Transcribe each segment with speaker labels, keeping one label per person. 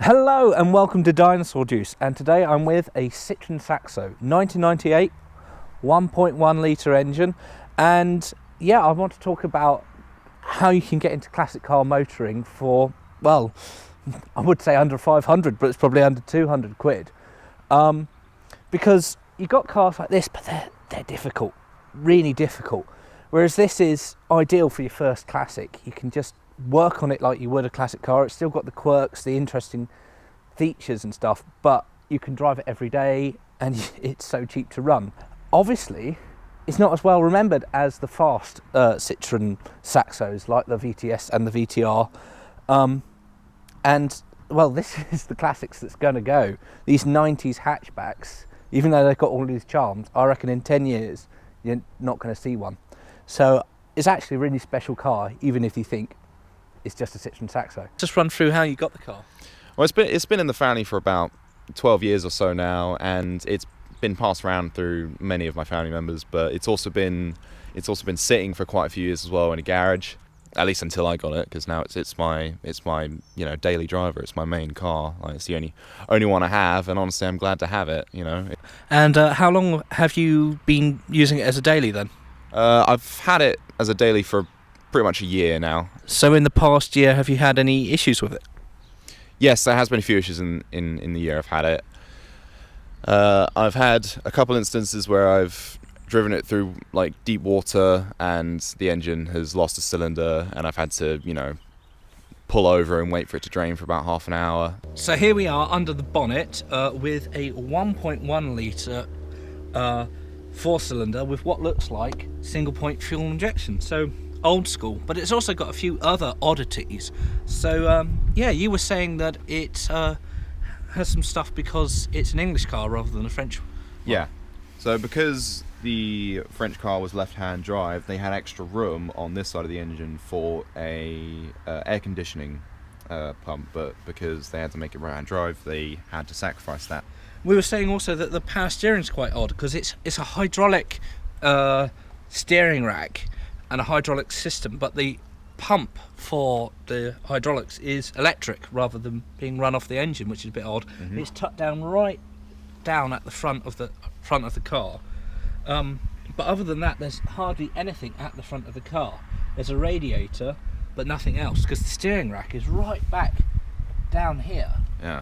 Speaker 1: Hello and welcome to Dinosaur Juice, and today I'm with a Citroën Saxo 1998 1.1 litre engine, and yeah, I want to talk about how you can get into classic car motoring for, well, I would say under 500, but it's probably under 200 quid, because you got cars like this, but they're difficult, really difficult, whereas this is ideal for your first classic. You can just work on it like you would a classic car. It's still got the quirks, the interesting features and stuff, but you can drive it every day and it's so cheap to run. Obviously, it's not as well remembered as the fast Citroën Saxos like the VTS and the VTR. And, well, this is the classics that's going to go. These 90s hatchbacks, even though they've got all these charms, I reckon in 10 years, you're not going to see one. So it's actually a really special car, even if you think it's just a Citroën Saxo. Just run through how you got the car.
Speaker 2: Well, it's been in the family for about 12 years or so now, and it's been passed around through many of my family members. But it's also been sitting for quite a few years as well in a garage, at least until I got it, because now it's my daily driver. It's my main car. Like, it's the only one I have, and honestly, I'm glad to have it.
Speaker 1: And how long have you been using it as a daily then?
Speaker 2: I've had it as a daily for pretty much a year now.
Speaker 1: So in the past year, have you had any issues with it?
Speaker 2: Yes, there has been a few issues in the year I've had it. I've had a couple instances where I've driven it through like deep water and the engine has lost a cylinder, and I've had to, pull over and wait for it to drain for about half an hour.
Speaker 1: So here we are under the bonnet with a 1.1 litre four-cylinder with what looks like single-point fuel injection. So old school, but it's also got a few other oddities. So yeah, you were saying that it has some stuff because it's an English car rather than a French one.
Speaker 2: Yeah, so because the French car was left-hand drive, they had extra room on this side of the engine for a air conditioning pump, but because they had to make it right-hand drive, they had to sacrifice that.
Speaker 1: We were saying also that the power steering is quite odd because it's a hydraulic steering rack and a hydraulic system, but the pump for the hydraulics is electric rather than being run off the engine, which is a bit odd. Mm-hmm. It's tucked down right down at the front of the car, but other than that, there's hardly anything at the front of the car. There's a radiator, but nothing else, because the steering rack is right back down here.
Speaker 2: Yeah.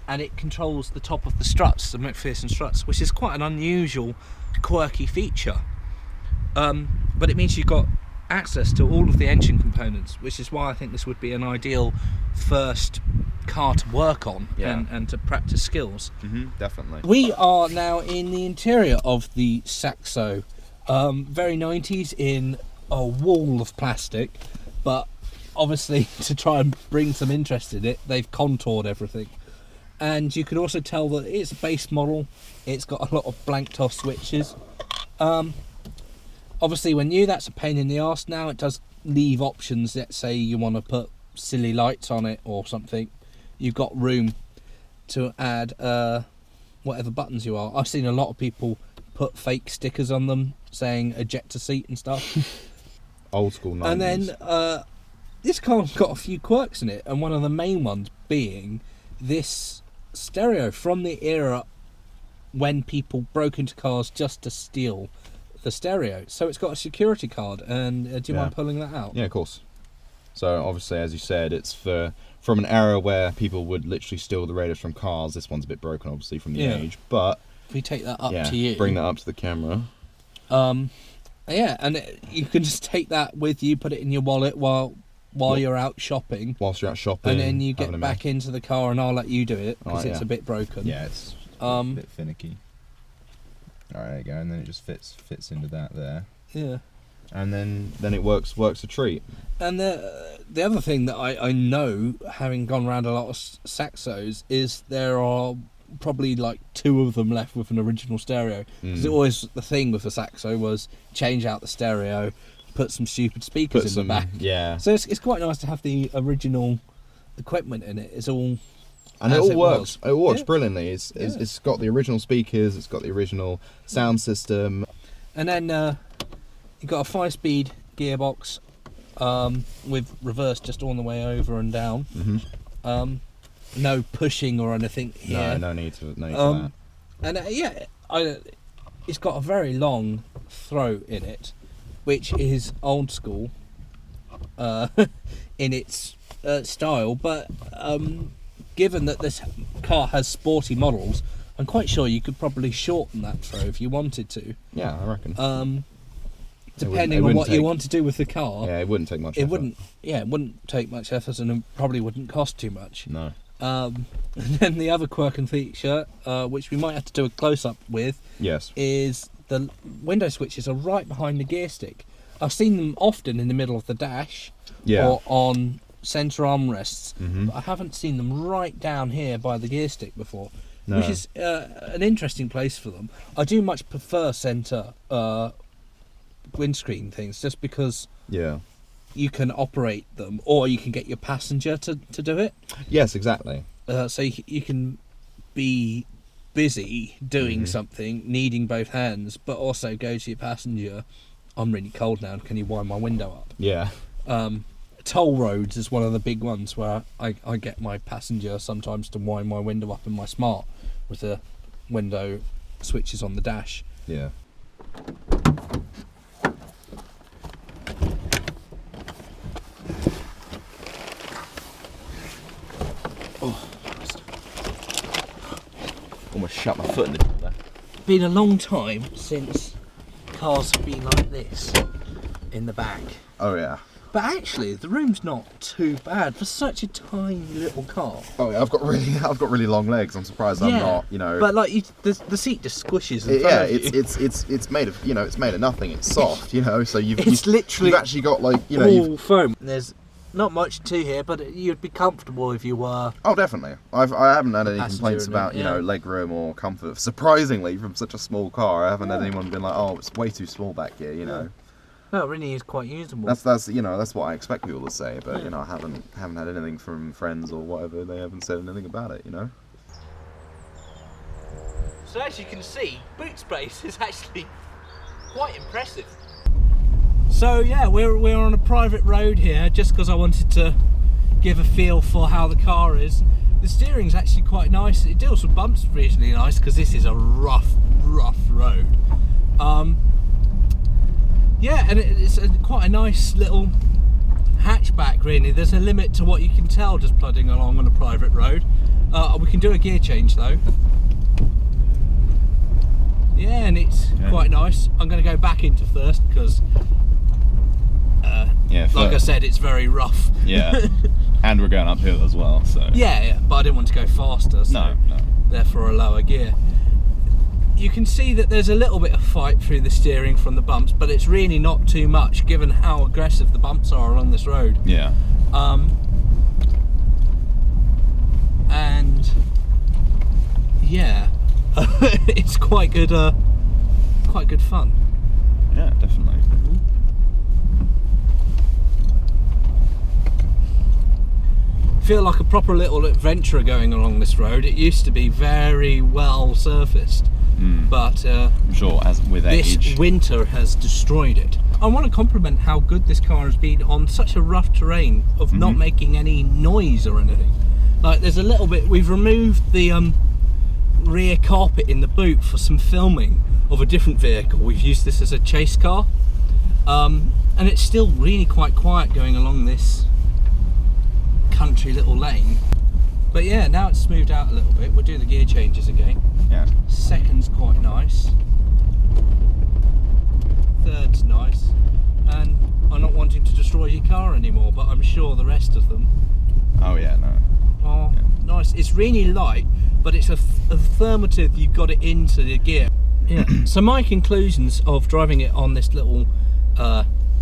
Speaker 1: And it controls the top of the struts, the McPherson struts, which is quite an unusual, quirky feature. But it means you've got access to all of the engine components, which is why I think this would be an ideal first car to work on. Yeah. and to practice skills.
Speaker 2: Mm-hmm, definitely.
Speaker 1: We are now in the interior of the Saxo. Very 90s in a wall of plastic, but obviously to try and bring some interest in it, they've contoured everything. And you can also tell that it's a base model. It's got a lot of blank toss switches. Obviously, when new, that's a pain in the arse. Now it does leave options. Let's say you want to put silly lights on it or something. You've got room to add whatever buttons you are. I've seen a lot of people put fake stickers on them saying ejector seat and stuff.
Speaker 2: Old school 90s.
Speaker 1: And then this car's got a few quirks in it, and one of the main ones being this stereo from the era when people broke into cars just to steal the stereo. So it's got a security card, and do you mind pulling that out?
Speaker 2: Yeah, of course. So obviously, as you said, it's from an era where people would literally steal the radios from cars. This one's a bit broken, obviously, from the age, but
Speaker 1: if we take that up to you,
Speaker 2: bring that up to the camera.
Speaker 1: Yeah, and you can just take that with you, put it in your wallet while you're out shopping.
Speaker 2: Whilst you're out shopping,
Speaker 1: and then you get back into the car, and I'll let you do it because it's a bit broken.
Speaker 2: Yeah, it's a bit finicky. All right, there you go, and then it just fits into that there.
Speaker 1: Yeah.
Speaker 2: And then it works a treat.
Speaker 1: And the other thing that I know, having gone around a lot of Saxos, is there are probably like two of them left with an original stereo. Because always the thing with the Saxo was change out the stereo, put some stupid speakers in the back.
Speaker 2: Yeah.
Speaker 1: So it's quite nice to have the original equipment in it. It's all.
Speaker 2: And it all works. It works brilliantly. It's got the original speakers. It's got the original sound system.
Speaker 1: And then you've got a 5-speed gearbox with reverse just on the way over and down.
Speaker 2: Mm-hmm.
Speaker 1: no pushing or anything here.
Speaker 2: No need to that.
Speaker 1: And it's got a very long throat in it, which is old school in its style. But given that this car has sporty models, I'm quite sure you could probably shorten that throw if you wanted to.
Speaker 2: Yeah, I reckon.
Speaker 1: Depending on what you want to do with the car.
Speaker 2: Yeah, it wouldn't take much effort.
Speaker 1: It wouldn't take much effort, and it probably wouldn't cost too much.
Speaker 2: No.
Speaker 1: And then the other quirk and feature, which we might have to do a close-up with,
Speaker 2: Yes.
Speaker 1: is the window switches are right behind the gear stick. I've seen them often in the middle of the dash or on centre armrests, but I haven't seen them right down here by the gear stick before, which is an interesting place for them. I do much prefer centre windscreen things, just because you can operate them, or you can get your passenger to do it.
Speaker 2: Yes, exactly.
Speaker 1: So you can be busy doing something, needing both hands, but also go to your passenger. I'm really cold now, can you wind my window up?
Speaker 2: Yeah.
Speaker 1: Toll roads is one of the big ones where I get my passenger sometimes to wind my window up in my Smart with the window switches on the dash.
Speaker 2: Yeah. Almost shut my foot in the door there.
Speaker 1: Been a long time since cars have been like this in the back.
Speaker 2: Oh yeah.
Speaker 1: But actually, the room's not too bad for such a tiny little car.
Speaker 2: Oh yeah, I've got really long legs. I'm surprised I'm not, you know.
Speaker 1: But like, the seat just squishes.
Speaker 2: It's made of, it's made of nothing. It's soft, So you've
Speaker 1: literally
Speaker 2: actually got like,
Speaker 1: all foam. There's not much to here, but you'd be comfortable if you were.
Speaker 2: Oh, definitely. I haven't had any complaints about leg room or comfort. Surprisingly, from such a small car, I haven't had anyone been like, oh, it's way too small back here,
Speaker 1: No, it really is quite usable.
Speaker 2: That's what I expect people to say, but I haven't had anything from friends or whatever. They haven't said anything about it,
Speaker 1: So as you can see, boot space is actually quite impressive. So yeah, we're on a private road here, just because I wanted to give a feel for how the car is. The steering's actually quite nice. It deals with bumps reasonably nice, because this is a rough road. Yeah, and it's quite a nice little hatchback, really. There's a limit to what you can tell just plodding along on a private road. We can do a gear change though. Yeah, and it's quite nice. I'm going to go back into first because, like I said, it's very rough.
Speaker 2: Yeah, and we're going uphill as well, so.
Speaker 1: Yeah, but I didn't want to go faster, so
Speaker 2: no.
Speaker 1: Therefore a lower gear. You can see that there's a little bit of fight through the steering from the bumps, but it's really not too much given how aggressive the bumps are along this road.
Speaker 2: Yeah.
Speaker 1: And yeah, it's quite good fun.
Speaker 2: Yeah, definitely.
Speaker 1: Feel like a proper little adventurer going along this road. It used to be very well surfaced. But
Speaker 2: I'm sure as with age,
Speaker 1: this winter has destroyed it. I want to compliment how good this car has been on such a rough terrain of not making any noise or anything. Like, there's a little bit, we've removed the rear carpet in the boot for some filming of a different vehicle. We've used this as a chase car, and it's still really quite quiet going along this country little lane. But yeah, now it's smoothed out a little bit. We'll do the gear changes again.
Speaker 2: Yeah.
Speaker 1: Second's quite nice. Third's nice. And I'm not wanting to destroy your car anymore, but I'm sure the rest of them.
Speaker 2: Oh yeah, no.
Speaker 1: Oh, yeah. Nice. It's really light, but it's affirmative you've got it into the gear. Yeah. So my conclusions of driving it on this little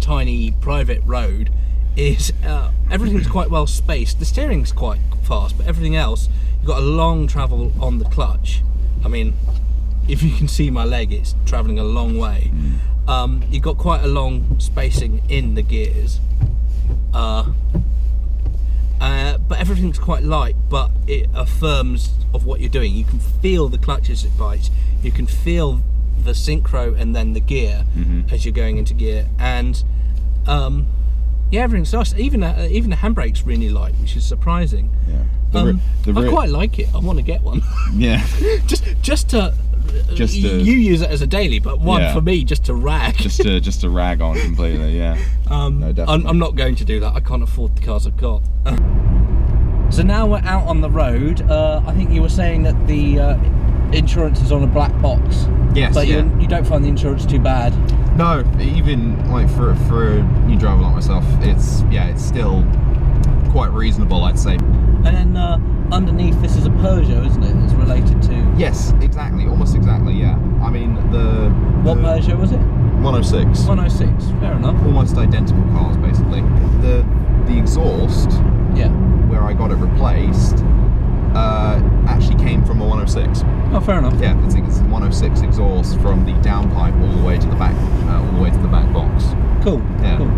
Speaker 1: tiny private road is everything's quite well spaced. The steering's quite fast, but everything else, you've got a long travel on the clutch. I mean, if you can see my leg, it's travelling a long way. You've got quite a long spacing in the gears, but everything's quite light, but it affirms of what you're doing. You can feel the clutch as it bites, you can feel the synchro and then the gear as you're going into gear, and Yeah, everything's nice. Even the handbrake's really light, which is surprising.
Speaker 2: Yeah.
Speaker 1: I quite like it. I want to get one.
Speaker 2: Yeah.
Speaker 1: just to you use it as a daily, but one for me just to rag.
Speaker 2: just to rag on completely. Yeah. No, definitely.
Speaker 1: I'm not going to do that. I can't afford the cars I've got. So now we're out on the road. I think you were saying that the insurance is on a black box.
Speaker 2: Yes.
Speaker 1: But you don't find the insurance too bad.
Speaker 2: No, even like for a new driver like myself, it's still quite reasonable, I'd say.
Speaker 1: And then underneath this is a Peugeot, isn't it? It's related to.
Speaker 2: Yes, exactly, almost exactly. Yeah. I mean
Speaker 1: What Peugeot was it?
Speaker 2: 106.
Speaker 1: 106. Fair enough.
Speaker 2: Almost identical cars, basically. The exhaust.
Speaker 1: Yeah.
Speaker 2: Where I got it replaced, actually came from a 106.
Speaker 1: Oh, fair enough.
Speaker 2: Yeah, it's a 106 exhaust from the downpipe all the way to the back, box.
Speaker 1: Cool.
Speaker 2: Yeah.
Speaker 1: Cool.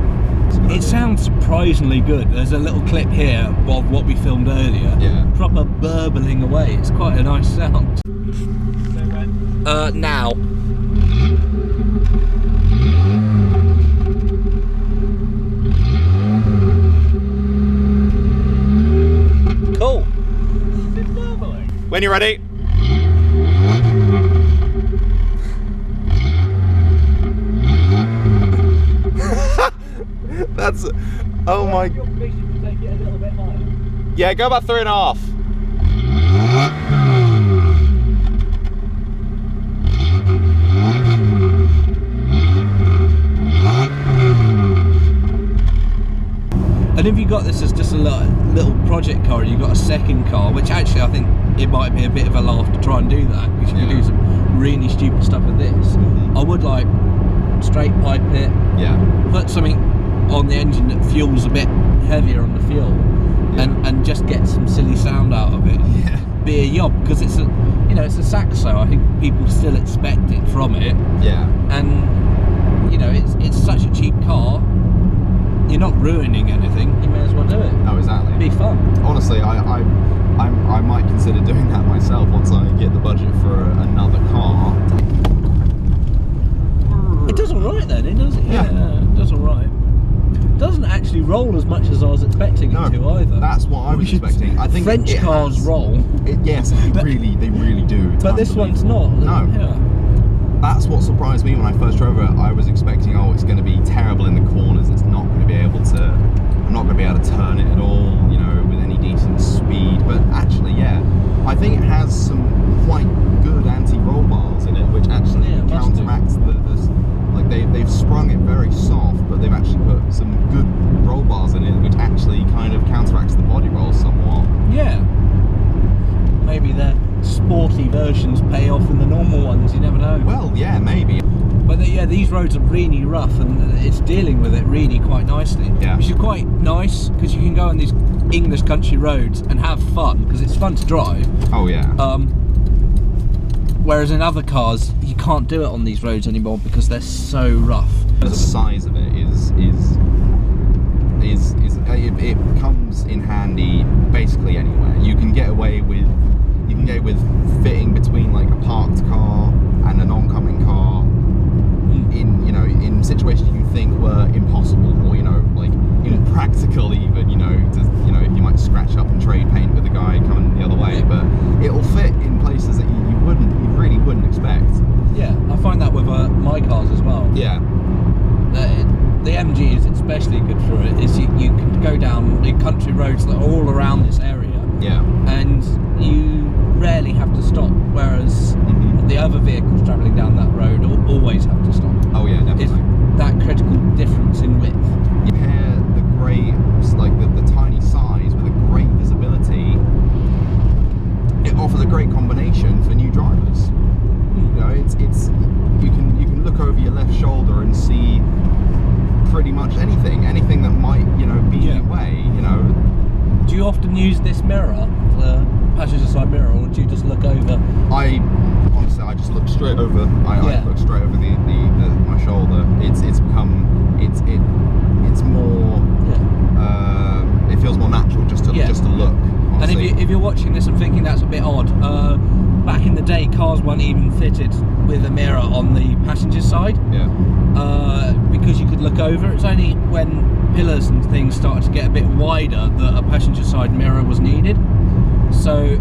Speaker 1: It sounds surprisingly good. There's a little clip here of what we filmed earlier.
Speaker 2: Yeah.
Speaker 1: Proper burbling away. It's quite a nice sound. Now. Cool.
Speaker 2: When you're ready. That's. Oh my. Yeah, go about 3.5.
Speaker 1: And if you got this as just a little project car, and you got a second car, which actually I think it might be a bit of a laugh to try and do that, because you could do some really stupid stuff with this. I would like straight pipe it, put something on the engine that fuels a bit heavier on the fuel, and just get some silly sound out of it.
Speaker 2: Yeah.
Speaker 1: Be a yob, because it's a Saxo. I think people still expect it from it.
Speaker 2: Yeah.
Speaker 1: And it's such a cheap car. You're not ruining anything. You may as well do it.
Speaker 2: No, exactly.
Speaker 1: It'd be fun.
Speaker 2: Honestly, I might consider doing that myself once I get the budget for another car.
Speaker 1: It does alright then, it does. Yeah, it does alright. Doesn't actually roll as much as I was expecting it to either.
Speaker 2: That's what I was expecting. I think
Speaker 1: French cars roll.
Speaker 2: Yes, they really do.
Speaker 1: But this one's not.
Speaker 2: No.
Speaker 1: Yeah.
Speaker 2: That's what surprised me when I first drove it. I was expecting, it's going to be terrible in the corners. I'm not going to be able to turn it at all, with any decent speed. But actually, I think it has some quite good anti-roll bars in it, which actually counteracts they've sprung it very soft, but they've actually put some good roll bars in it, which actually kind of counteracts the body roll somewhat.
Speaker 1: Yeah. Maybe their sporty versions pay off in the normal ones, you never know.
Speaker 2: Well, yeah, maybe.
Speaker 1: But these roads are really rough, and it's dealing with it really quite nicely.
Speaker 2: Yeah.
Speaker 1: Which is quite nice, because you can go on these English country roads and have fun, because it's fun to drive.
Speaker 2: Oh yeah.
Speaker 1: Whereas in other cars, you can't do it on these roads anymore because they're so rough.
Speaker 2: The size of it it comes in handy basically anywhere. You can get away with fitting between like a parked car and an oncoming car in situations you think were impossible, or like impractical even. If you might scratch up and trade paint with a guy coming the other way, but it'll fit in places that you really wouldn't expect.
Speaker 1: Yeah, I find that with my cars as well.
Speaker 2: Yeah.
Speaker 1: The MG is especially good for it. Is you can go down the country roads that are all around this area.
Speaker 2: Yeah.
Speaker 1: And you rarely have to stop, whereas the other vehicles travelling down that road always have to stop.
Speaker 2: Oh yeah, definitely.
Speaker 1: It's that critical difference in width.
Speaker 2: You pair the great, like the tiny size with a great visibility, it offers a great combination for new drivers. It's you can look over your left shoulder and see pretty much anything that might be in your way.
Speaker 1: Do you often use this mirror, the passenger side mirror, or do you just look over?
Speaker 2: I just look straight over. I look straight over my shoulder. It's more. Yeah. It feels more natural just to look
Speaker 1: And if you're watching this and thinking that's a bit odd, back in the day, cars weren't even fitted with a mirror on the passenger side.
Speaker 2: Yeah.
Speaker 1: Because you could look over. It's only when pillars and things started to get a bit wider that a passenger side mirror was needed. So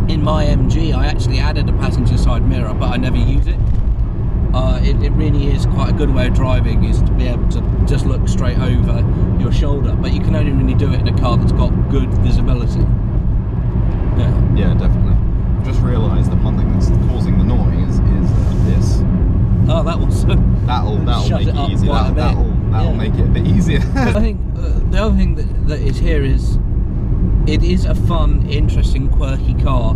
Speaker 1: in my MG, I actually added a passenger side mirror, but I never use it. It really is quite a good way of driving, is to be able to just look straight over your shoulder, but you can only really do it in a car that's got good visibility.
Speaker 2: Yeah, definitely. I just realised the one thing that's causing the noise is this.
Speaker 1: Oh, that was
Speaker 2: That'll
Speaker 1: shut
Speaker 2: make
Speaker 1: it up
Speaker 2: it easier.
Speaker 1: quite a bit.
Speaker 2: That'll make it a bit easier.
Speaker 1: I think the other thing that is here is it is a fun, interesting, quirky car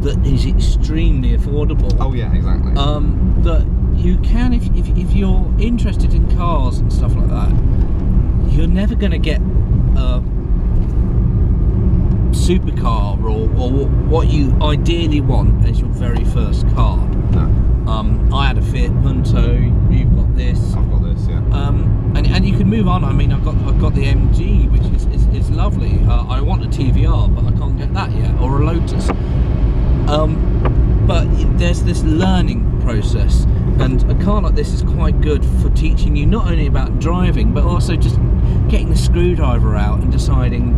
Speaker 1: that is extremely affordable.
Speaker 2: Oh yeah, exactly.
Speaker 1: That you can, if you're interested in cars and stuff like that, you're never going to get a supercar or what you ideally want as your very first car.
Speaker 2: No.
Speaker 1: I had a Fiat Punto. You've got this.
Speaker 2: I've got this, yeah.
Speaker 1: And you can move on. I mean, I've got the MG, which is lovely. I want a TVR, but I can't get that yet, or a Lotus. But there's this learning process, and a car like this is quite good for teaching you not only about driving, but also just getting the screwdriver out and deciding,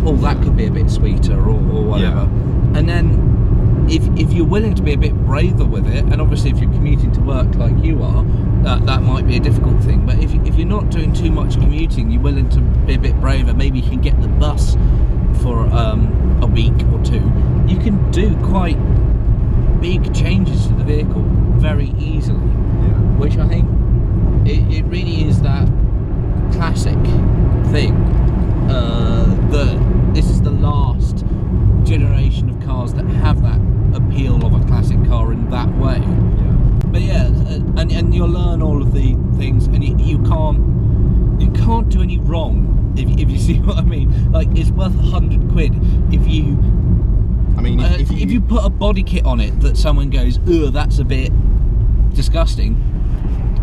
Speaker 1: oh, that could be a bit sweeter or whatever.
Speaker 2: Yeah.
Speaker 1: And then if you're willing to be a bit braver with it, and obviously if you're commuting to work like you are, that might be a difficult thing, but if you're not doing too much commuting, you're willing to be a bit braver, maybe you can get the bus for a week or two, you can do quite big changes to the vehicle very easily. Which I think it really is that classic thing, that this is the last generation of cars that have that appeal of a classic car in that way. But yeah, and you'll learn all of the things, and you can't do any wrong, if you see what I mean. Like, it's worth £100 if you.
Speaker 2: I mean,
Speaker 1: if you put a body kit on it that someone goes, "Ugh, that's a bit disgusting,"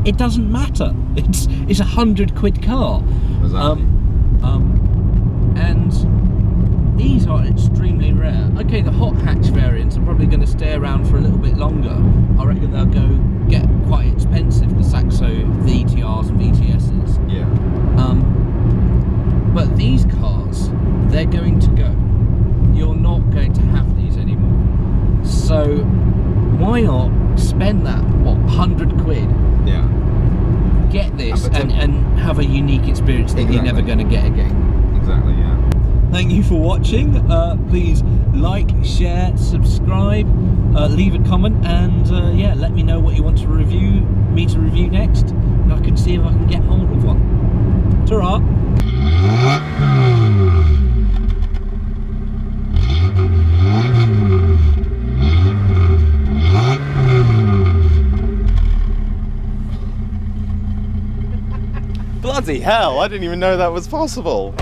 Speaker 1: it doesn't matter. It's £100 car.
Speaker 2: Exactly.
Speaker 1: And these are extremely rare. Okay, the hot hatch variants are probably going to stay around for a little bit longer. I reckon they'll go get quite expensive, the Saxo, the ETRs and VTSs.
Speaker 2: Yeah.
Speaker 1: But these cars, they're going to go. You're not going to have these anymore. So why not spend that, £100?
Speaker 2: Yeah.
Speaker 1: Get this and have a unique experience that you're never going to get again.
Speaker 2: Exactly, yeah.
Speaker 1: Thank you for watching. Please like, share, subscribe, leave a comment, and let me know what you want me to review next, and I can see if I can get hold of one. Ta-ra!
Speaker 2: Bloody hell, I didn't even know that was possible.